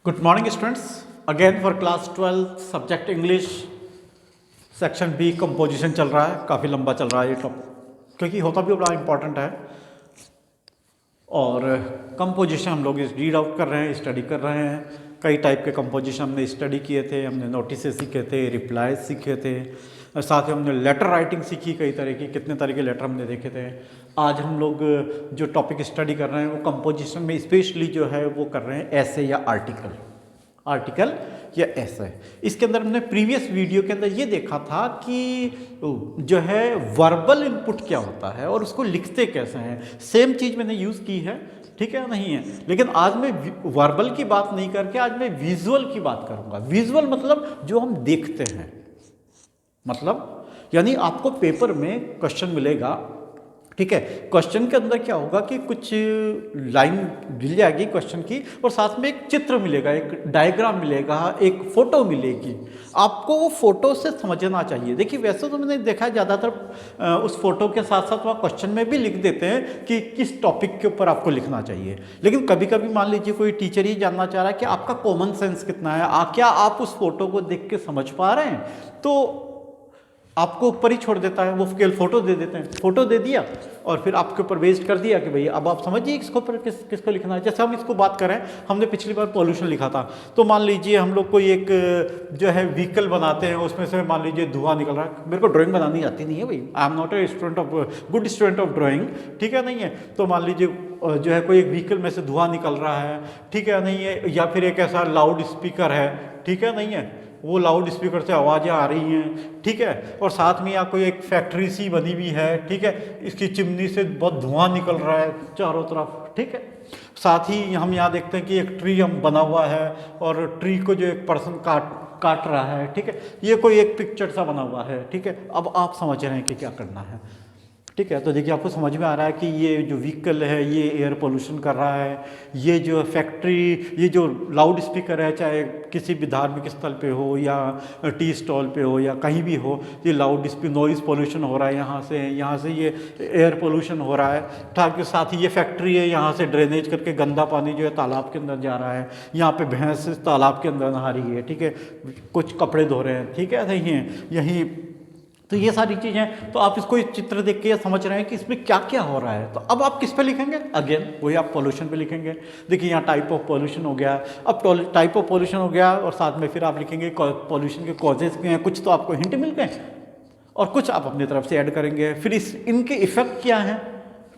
Good morning students, again for class 12 subject English section B composition चल रहा है। काफ़ी लंबा चल रहा है ये टॉपिक, क्योंकि होता भी बड़ा इंपॉर्टेंट है। और कंपोजिशन हम लोग रीड आउट कर रहे हैं, स्टडी कर रहे हैं। कई टाइप के कंपोजिशन हमने स्टडी किए थे, हमने नोटिस सीखे थे, रिप्लाईज सीखे थे, और साथ ही हमने लेटर राइटिंग सीखी। कई तरह की कितने तरह के लेटर हमने देखे थे। आज हम लोग जो टॉपिक स्टडी कर रहे हैं वो कंपोजिशन में स्पेशली जो है वो कर रहे हैं ऐसे या आर्टिकल या ऐसे। इसके अंदर हमने प्रीवियस वीडियो के अंदर ये देखा था कि जो है वर्बल इनपुट क्या होता है और उसको लिखते कैसे हैं। सेम चीज़ मैंने यूज़ की है, ठीक है, नहीं है। लेकिन आज मैं वर्बल की बात नहीं करके आज मैं विजुअल की बात करूंगा। विजुअल मतलब जो हम देखते हैं, मतलब यानी आपको पेपर में क्वेश्चन मिलेगा, ठीक है। क्वेश्चन के अंदर क्या होगा कि कुछ लाइन मिल जाएगी क्वेश्चन की, और साथ में एक चित्र मिलेगा, एक डायग्राम मिलेगा, एक फोटो मिलेगी। आपको वो फोटो से समझना चाहिए। देखिए, वैसे तो मैंने देखा है ज़्यादातर उस फोटो के साथ साथ वह क्वेश्चन में भी लिख देते हैं कि किस टॉपिक के ऊपर आपको लिखना चाहिए। लेकिन कभी कभी मान लीजिए कोई टीचर ही जानना चाह रहा है कि आपका कॉमन सेंस कितना है, क्या आप उस फोटो को देख के समझ पा रहे हैं, तो आपको ऊपर ही छोड़ देता है। वो केवल फोटो दे देते हैं, फोटो दे दिया और फिर आपके ऊपर वेस्ट कर दिया कि भाई अब आप समझिए इसको ऊपर किसको लिखना है। जैसे हम इसको बात करें, हमने पिछली बार पॉल्यूशन लिखा था, तो मान लीजिए हम लोग कोई एक जो है व्हीकल बनाते हैं, उसमें से मान लीजिए धुआं निकल रहा है। मेरे को ड्राइंग बनानी आती नहीं है भाई, I am not a student of good student of drawing, ठीक है, नहीं है। तो मान लीजिए जो है कोई एक व्हीकल में से धुआं निकल रहा है, ठीक है, नहीं है, या फिर एक ऐसा लाउड स्पीकर है, ठीक है, नहीं है, वो लाउड स्पीकर से आवाज़ें आ रही हैं, ठीक है, और साथ में यहाँ कोई एक फैक्ट्री सी बनी हुई है, ठीक है, इसकी चिमनी से बहुत धुआं निकल रहा है चारों तरफ, ठीक है। साथ ही हम यहाँ देखते हैं कि एक ट्री हम बना हुआ है और ट्री को जो एक पर्सन काट रहा है, ठीक है। ये कोई एक पिक्चर सा बना हुआ है, ठीक है। अब आप समझ रहे हैं कि क्या करना है, ठीक है। तो देखिए, आपको समझ में आ रहा है कि ये जो व्हीकल है ये एयर पोल्यूशन कर रहा है। ये जो फैक्ट्री, ये जो लाउड स्पीकर है, चाहे किसी भी धार्मिक स्थल पे हो या टी स्टॉल पे हो या कहीं भी हो, ये लाउड नॉइज़ पोल्यूशन हो रहा है। यहाँ से ये एयर पोल्यूशन हो रहा है। ताकि साथ ही ये फैक्ट्री है, यहाँ से ड्रेनेज करके गंदा पानी जो है तालाब के अंदर जा रहा है। यहाँ पे भैंस तालाब के अंदर नहा रही है, ठीक है, कुछ कपड़े धो रहे हैं, ठीक है, नहीं है यहीं। तो ये सारी चीज़ें, तो आप इसको इस चित्र देख के समझ रहे हैं कि इसमें क्या क्या हो रहा है। तो अब आप किस पे लिखेंगे? अगेन वही आप पोल्यूशन पे लिखेंगे। देखिए, यहाँ टाइप ऑफ पोल्यूशन हो गया। अब टाइप ऑफ पोल्यूशन हो गया और साथ में फिर आप लिखेंगे पोल्यूशन के कॉजेज क्या हैं। कुछ तो आपको हिंट मिल गए और कुछ आप अपनी तरफ से ऐड करेंगे। फिर इनके इफेक्ट क्या हैं,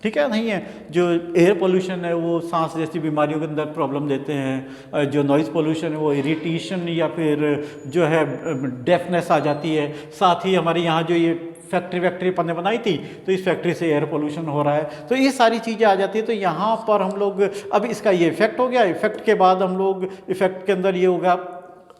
ठीक है, नहीं है। जो एयर पोल्यूशन है वो सांस जैसी बीमारियों के अंदर प्रॉब्लम देते हैं। जो नॉइज़ पोल्यूशन है वो इरिटेशन या फिर जो है डेफनेस आ जाती है। साथ ही हमारे यहाँ जो ये फैक्ट्री अपन ने बनाई थी, तो इस फैक्ट्री से एयर पोल्यूशन हो रहा है। तो ये सारी चीज़ें आ जाती है। तो यहाँ पर हम लोग, अब इसका ये इफेक्ट हो गया। इफेक्ट के बाद हम लोग इफेक्ट के अंदर ये होगा,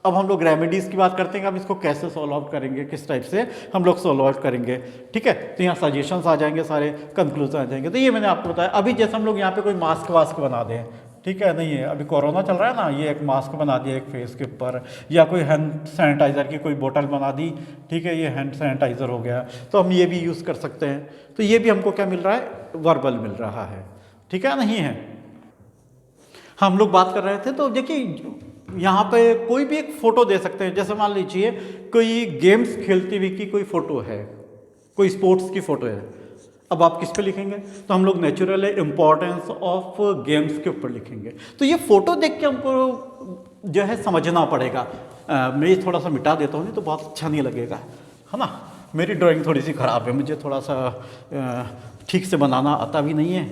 अब हम लोग रेमेडीज़ की बात करते हैं कि हम इसको कैसे सॉल्व आउट करेंगे, किस टाइप से हम लोग सॉल्व आउट करेंगे, ठीक है। तो यहाँ सजेशंस आ जाएंगे, सारे कंक्लूजन आ जाएंगे। तो ये मैंने आपको बताया। अभी जैसे हम लोग यहाँ पे कोई मास्क बना दें, ठीक है, नहीं है, अभी कोरोना चल रहा है ना, ये एक मास्क बना दिया एक फेस के ऊपर, या कोई हैंड सैनिटाइज़र की कोई बोतल बना दी, ठीक है, ये हैंड सैनिटाइज़र हो गया। तो हम ये भी यूज़ कर सकते हैं। तो ये भी हमको क्या मिल रहा है? वर्बल मिल रहा है, ठीक है, नहीं है। हम लोग बात कर रहे थे, तो देखिए यहाँ पे कोई भी एक फ़ोटो दे सकते हैं। जैसे मान लीजिए कोई गेम्स खेलती हुई की कोई फ़ोटो है, कोई स्पोर्ट्स की फ़ोटो है। अब आप किस पे लिखेंगे? तो हम लोग नेचुरल इम्पोर्टेंस ऑफ गेम्स के ऊपर लिखेंगे। तो ये फ़ोटो देख के हमको जो है समझना पड़ेगा। मैं ये थोड़ा सा मिटा देता हूँ, नहीं तो बहुत अच्छा नहीं लगेगा, है ना। मेरी ड्राइंग थोड़ी सी ख़राब है, मुझे थोड़ा सा ठीक से बनाना आता भी नहीं है।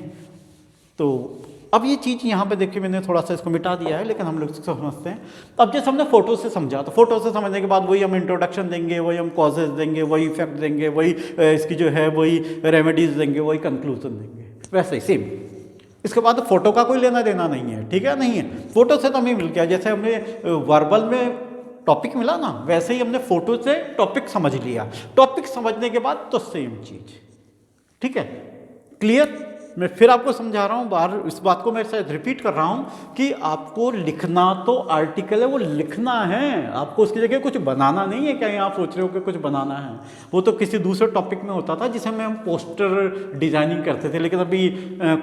तो अब ये चीज़ यहाँ पे देखिए, मैंने थोड़ा सा इसको मिटा दिया है, लेकिन हम लोग इसको समझते हैं। अब जैसे हमने फ़ोटो से समझा, तो फ़ोटो से समझने के बाद वही हम इंट्रोडक्शन देंगे, वही हम कॉजेज देंगे, वही इफेक्ट देंगे, वही इसकी जो है वही रेमेडीज़ देंगे, वही कंक्लूजन देंगे, वैसे ही सेम। इसके बाद फ़ोटो का कोई लेना देना नहीं है, ठीक है, नहीं है। फ़ोटो से तो हमें मिल गया, जैसे हमने वर्बल में टॉपिक मिला ना, वैसे ही हमने फ़ोटो से टॉपिक समझ लिया। टॉपिक समझने के बाद तो सेम चीज़, ठीक है, क्लियर। मैं फिर आपको समझा रहा हूँ, बार इस बात को मैं शायद रिपीट कर रहा हूँ कि आपको लिखना तो आर्टिकल है वो लिखना है, आपको उसकी जगह कुछ बनाना नहीं है। क्या आप सोच रहे हो कि कुछ बनाना है? वो तो किसी दूसरे टॉपिक में होता था जिसमें हम पोस्टर डिजाइनिंग करते थे, लेकिन अभी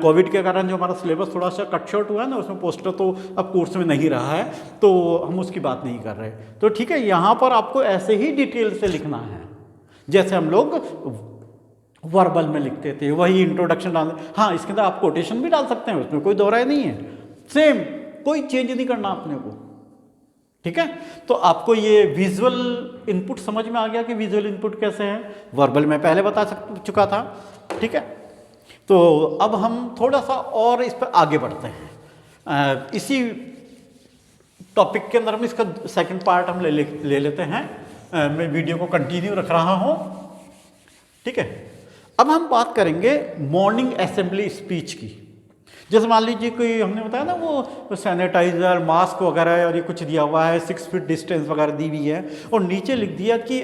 कोविड के कारण जो हमारा सिलेबस थोड़ा सा कट शॉर्ट हुआ है ना, उसमें पोस्टर तो अब कोर्स में नहीं रहा है, तो हम उसकी बात नहीं कर रहे। तो ठीक है, यहाँ पर आपको ऐसे ही डिटेल से लिखना है जैसे हम लोग वर्बल में लिखते थे, वही इंट्रोडक्शन डाल। हाँ, इसके अंदर आप कोटेशन भी डाल सकते हैं, उसमें कोई दो राय नहीं है, सेम, कोई चेंज नहीं करना अपने को। ठीक है, तो आपको ये विजुअल इनपुट समझ में आ गया कि विजुअल इनपुट कैसे है, वर्बल में पहले बता चुका था। ठीक है, तो अब हम थोड़ा सा और इस पर आगे बढ़ते हैं। इसी टॉपिक के अंदर हम इसका सेकंड पार्ट हम ले लेते हैं। मैं वीडियो को कंटिन्यू रख रहा हूँ। ठीक है, अब हम बात करेंगे मॉर्निंग असेंबली स्पीच की। जैसे मान लीजिए कोई, हमने बताया ना वो सैनिटाइजर, मास्क वगैरह और ये कुछ दिया हुआ है, 6 फीट डिस्टेंस वगैरह दी हुई है, और नीचे लिख दिया कि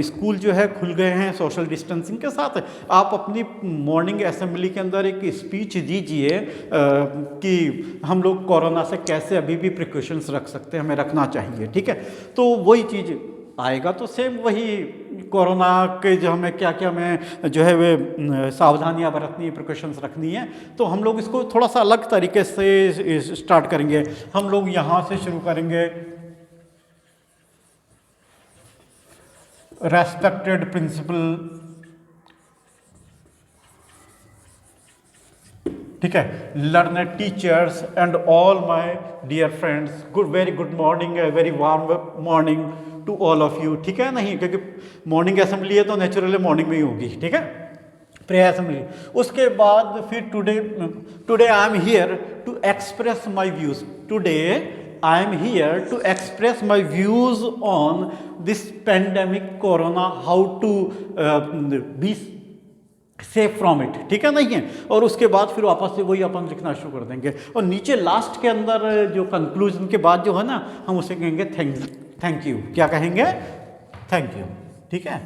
स्कूल जो है खुल गए हैं सोशल डिस्टेंसिंग के साथ, आप अपनी मॉर्निंग असेंबली के अंदर एक स्पीच दीजिए कि हम लोग कोरोना से कैसे अभी भी प्रिकॉशंस रख सकते हैं, हमें रखना चाहिए। ठीक है, तो वही चीज़ आएगा, तो सेम वही कोरोना के जो हमें क्या क्या हमें जो है वे सावधानियां बरतनी है, प्रिकॉशंस रखनी है, तो हम लोग इसको थोड़ा सा अलग तरीके से स्टार्ट करेंगे। हम लोग यहाँ से शुरू करेंगे, रेस्पेक्टेड प्रिंसिपल। ठीक है, learner teachers and all my dear friends, very good morning, very warm morning to all of you. ठीक है, नहीं क्योंकि मॉर्निंग असेंबली है तो नेचुरली मॉर्निंग में ही होगी। ठीक है, प्रेयर असेंबली। उसके बाद फिर today I am here to express my views. Today I am here to express my views on this pandemic corona, how to be safe from it. ठीक है, नहीं है, और उसके बाद फिर वापस से वही अपन लिखना शुरू कर देंगे, और नीचे लास्ट के अंदर जो कंक्लूजन के बाद जो है ना, हम उसे कहेंगे थैंक यू। क्या कहेंगे? Thank you. ठीक है,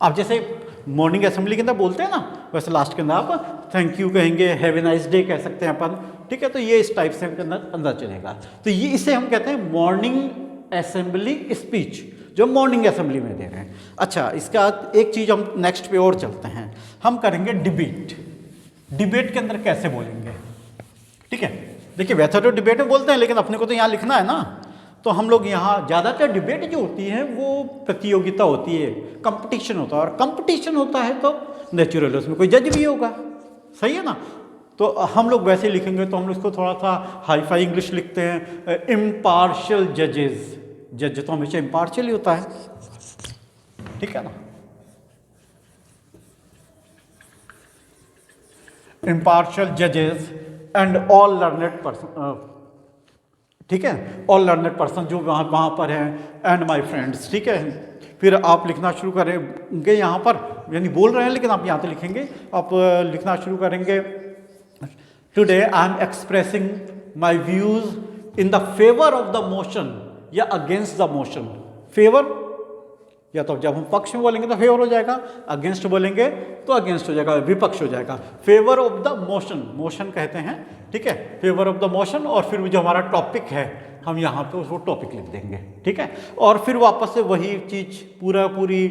आप जैसे मॉर्निंग असेंबली के अंदर बोलते हैं ना, वैसे लास्ट के अंदर आप थैंक यू कहेंगे, हैव ए नाइस डे कह सकते हैं अपन। ठीक है, तो ये इस टाइप से अंदर चलेगा। तो ये इसे हम कहते हैं मॉर्निंग असेंबली स्पीच, जो मॉर्निंग असेंबली में दे रहे हैं। अच्छा, इसका एक चीज हम नेक्स्ट पे और चलते हैं, हम करेंगे डिबेट। डिबेट के अंदर कैसे बोलेंगे? ठीक है, देखिए वैसे तो डिबेट में बोलते हैं, लेकिन अपने को तो यहाँ लिखना है ना, तो हम लोग यहाँ ज़्यादातर डिबेट जो होती है वो प्रतियोगिता होती है, कंपटीशन होता है, और कंपटीशन होता है तो नेचुरल उसमें कोई जज भी होगा। सही है ना? तो हम लोग वैसे लिखेंगे तो हम लोग इसको थोड़ा सा हाई फाई इंग्लिश लिखते हैं, इम्पार्शियल जजेस। जज तो हमेशा इम्पार्शियल ही होता है। ठीक है ना? इम्पार्शियल जजेस एंड ऑल लर्नेड पर्सन। ठीक है, ऑल लर्नेड पर्सन जो वहाँ पर हैं, एंड माय फ्रेंड्स। ठीक है, फिर आप लिखना शुरू करेंगे यहाँ पर, यानी बोल रहे हैं लेकिन आप यहाँ पे लिखेंगे, आप लिखना शुरू करेंगे, today I M expressing my views in the favour of the motion या अगेंस्ट द मोशन। फेवर या तो जब हम पक्ष में बोलेंगे तो फेवर हो जाएगा, अगेंस्ट बोलेंगे तो अगेंस्ट हो जाएगा, विपक्ष हो जाएगा। Favour of the motion, motion कहते हैं। ठीक है, फेवर ऑफ द मोशन, और फिर जो हमारा टॉपिक है हम यहाँ पे उसको टॉपिक लिख देंगे। ठीक है, और फिर वापस से वही चीज पूरी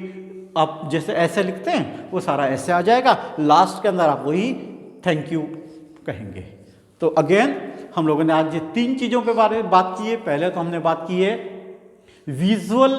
आप जैसे ऐसे लिखते हैं वो सारा ऐसे आ जाएगा, लास्ट के अंदर आप वही थैंक यू कहेंगे। तो अगेन हम लोगों ने आज ये 3 चीजों के बारे में बात की है। पहले तो हमने बात की है विजुअल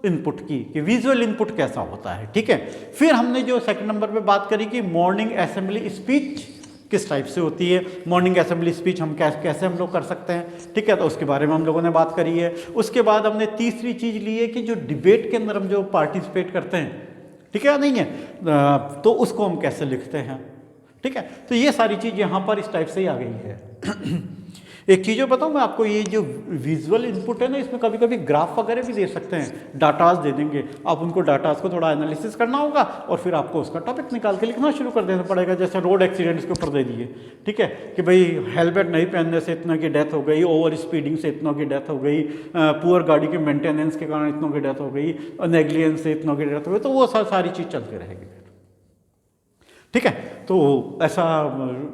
इनपुट की, कि विजुअल इनपुट कैसा होता है। ठीक है, फिर हमने जो सेकंड नंबर पे बात करी कि मॉर्निंग असेंबली स्पीच किस टाइप से होती है, मॉर्निंग असेंबली स्पीच हम कैसे हम लोग कर सकते हैं। ठीक है, तो उसके बारे में हम लोगों ने बात करी है। उसके बाद हमने तीसरी चीज ली है कि जो डिबेट के अंदर हम जो पार्टिसिपेट करते हैं, ठीक है नहीं है, तो उसको हम कैसे लिखते हैं। ठीक है, तो ये सारी चीज यहाँ पर इस टाइप से ही आ गई है। एक चीज़ और बताऊँ मैं आपको, ये जो विजुअल इनपुट है ना, इसमें कभी कभी ग्राफ वगैरह भी दे सकते हैं, डाटाज दे देंगे, आप उनको डाटाज को थोड़ा एनालिसिस करना होगा, और फिर आपको उसका टॉपिक निकाल के लिखना शुरू कर देना पड़ेगा। जैसे रोड एक्सीडेंट्स के ऊपर दे दिए, ठीक है, कि भाई हेलमेट नहीं पहनने से इतना की डेथ हो गई, ओवर स्पीडिंग से इतनों की डेथ हो गई, पुअर गाड़ी के मेंटेनेंस के कारण इतनों की डेथ हो गई, नेग्लिजेंस से इतनों की डेथ हो गई, तो वो सारी चीज़ चलती रहेगी। ठीक है। तो ऐसा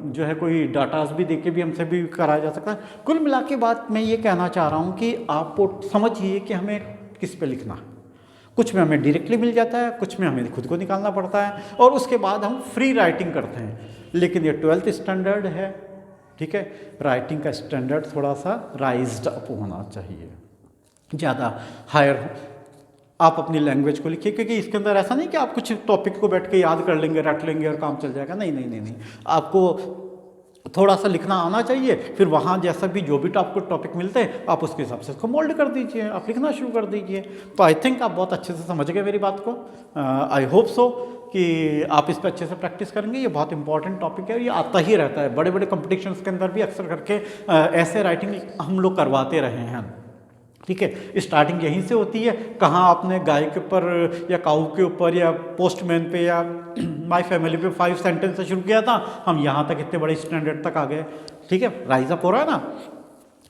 जो है कोई डाटास भी देके भी हमसे भी कराया जा सकता है। कुल मिला के बात मैं ये कहना चाह रहा हूँ कि आपको समझिए कि हमें किस पे लिखना है। कुछ में हमें डायरेक्टली मिल जाता है, कुछ में हमें खुद को निकालना पड़ता है, और उसके बाद हम फ्री राइटिंग करते हैं। लेकिन ये 12th स्टैंडर्ड है, ठीक है। राइटिंग का स्टैंडर्ड थोड़ा सा राइज्ड अप होना चाहिए, ज़्यादा हायर आप अपनी लैंग्वेज को लिखिए, क्योंकि इसके अंदर ऐसा नहीं कि आप कुछ टॉपिक को बैठ के याद कर लेंगे, रट लेंगे और काम चल जाएगा। नहीं नहीं नहीं नहीं, आपको थोड़ा सा लिखना आना चाहिए। फिर वहाँ जैसा भी जो भी आपको टॉपिक मिलते हैं आप उसके हिसाब से उसको मोल्ड कर दीजिए, आप लिखना शुरू कर दीजिए। तो आई थिंक आप बहुत अच्छे से समझ गए मेरी बात को। आई होप सो कि आप इस पर अच्छे से प्रैक्टिस करेंगे। ये बहुत इंपॉर्टेंट टॉपिक है, ये आता ही रहता है, बड़े बड़े कंपटीशन्स के अंदर भी अक्सर करके ऐसे राइटिंग हम लोग करवाते रहे हैं, ठीक है। स्टार्टिंग यहीं से होती है। कहाँ आपने गाय के ऊपर या काऊ के ऊपर या पोस्टमैन पे या माय फैमिली पे 5 सेंटेंस से शुरू किया था, हम यहाँ तक इतने बड़े स्टैंडर्ड तक आ गए, ठीक है। राइज अप हो रहा है ना।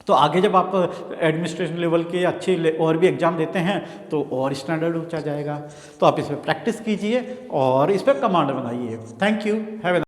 तो आगे जब आप एडमिनिस्ट्रेशन लेवल के अच्छे और भी एग्जाम देते हैं तो और स्टैंडर्ड ऊंचा जाएगा। तो आप इस पर प्रैक्टिस कीजिए और इस पर कमांड बनाइए। Thank you, have a